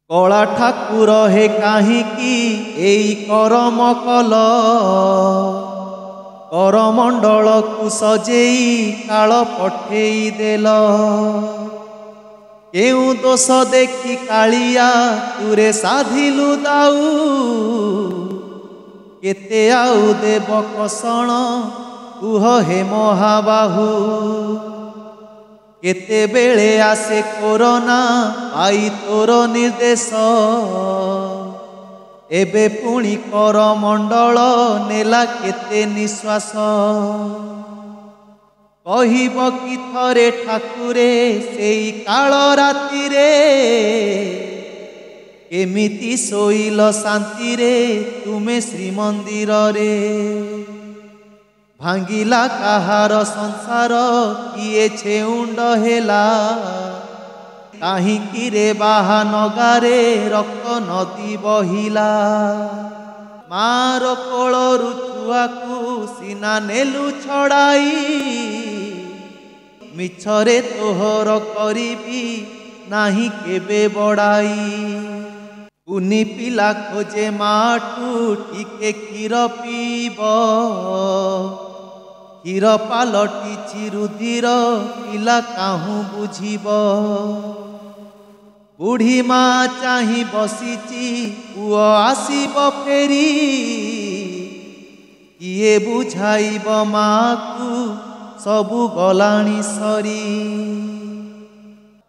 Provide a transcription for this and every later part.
कला ठाकुर हे काहींकी एई करम कल करमंडल को सजेई काल पठेई देल केउ दोष देखी कालिया तुरे साधिलु दाऊ केते आउ देव कषण कुह हे महाबाहू केते बेले आसे कोरोना आई तोर निर्देश एबे पुणी करमंडल नेला केते निश्वास कहिब कि थरे ठाकुरे सेई काल राति रे केमिति सोइल शांति रे तुमे श्रीमंदिर रे भांगिला काहार संसार किए छेउंड हेला काहींकी रे बाहा नगारे रक्त नदी बहिला मार कोलरु छुआकू सीना नेलु छड़ाई मिछरे तोहर करिबी नाही केबे बड़ाई कुनी पिला खोजे माठू टिके क्षीर पीब क्षीर पालटी रुधिर पिला काहू बुझीब बुढ़ी माँ चाही बसीची पुओ आसीब फेरी किए बुझाइब माँ को सबु गलाणी सरी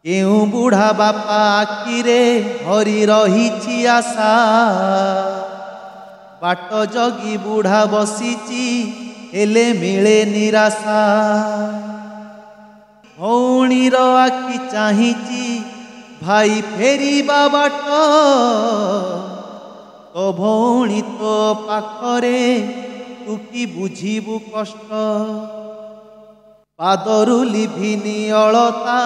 केउ बुढ़ा बापा आखिरे हरी रही आशा बाट जगी बुढ़ा बसीची हेले मिले निराशा भौणीर आखि चाहिची भाई फेरी बाट तो भौणी तो पाखरे तू कि बुझीबु कष्ट पादरु लिभिनी अलता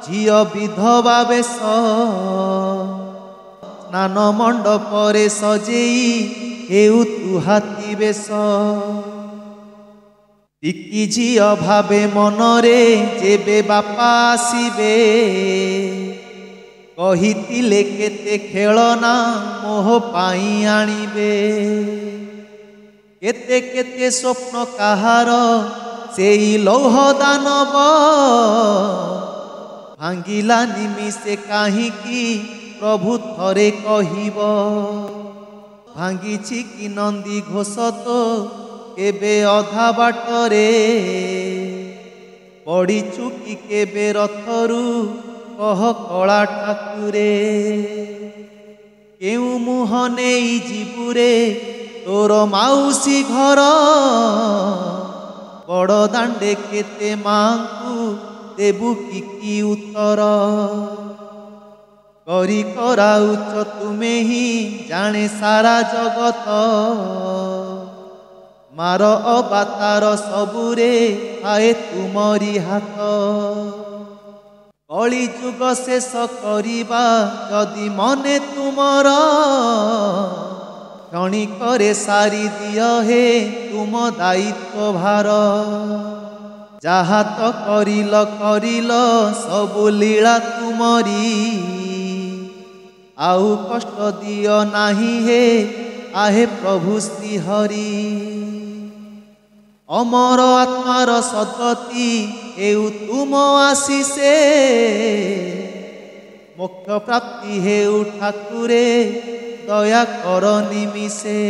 झियो विधवा बेश स्नान मंडपरे सजेई हेउ तु हाथी बेश टिकी झियो भावे मनरे जेबे बापा आसीबे कहितिले केते खेलना मोह पाई आनिबे केते केते स्वप्न काहार सेई लौह दानव भांगिला निमिषे काहींकी प्रभु थरे कहिब भांगिछि कि नंदी घोष तो केबे अधा बाटरे पड़ीछु कि केबे रथरु कह कला ठाकुरे केउ मुह नेई जीबुरे तोर माउसी घर बड़ दांडे केते मांकु देबु कि उत्तर करी कराउच तुमे ही जाने सारा जगत मार अबातार सबुरे आए तुमरी हाथ कली जुग शेष करिबा जदि मने तुमर क्षणिकरे सारी दिय हे तुम दायित्व भार जहा तो करिल सबु लीला तुमरी आउ कष्ट दिय नाही हे आहे प्रभु श्रीहरि अमर आत्मार सद्गति हेउ तुम आशीषे मोक्ष प्राप्ति हेउ ठाकुरे दया कर निमिषे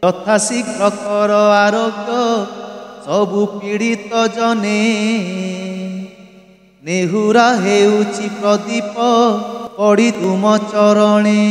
यथा शीघ्र कर आरोग्य सबु पीड़ित जने नेहुरा हेउछि प्रदीप पड़ी तुम चरणे।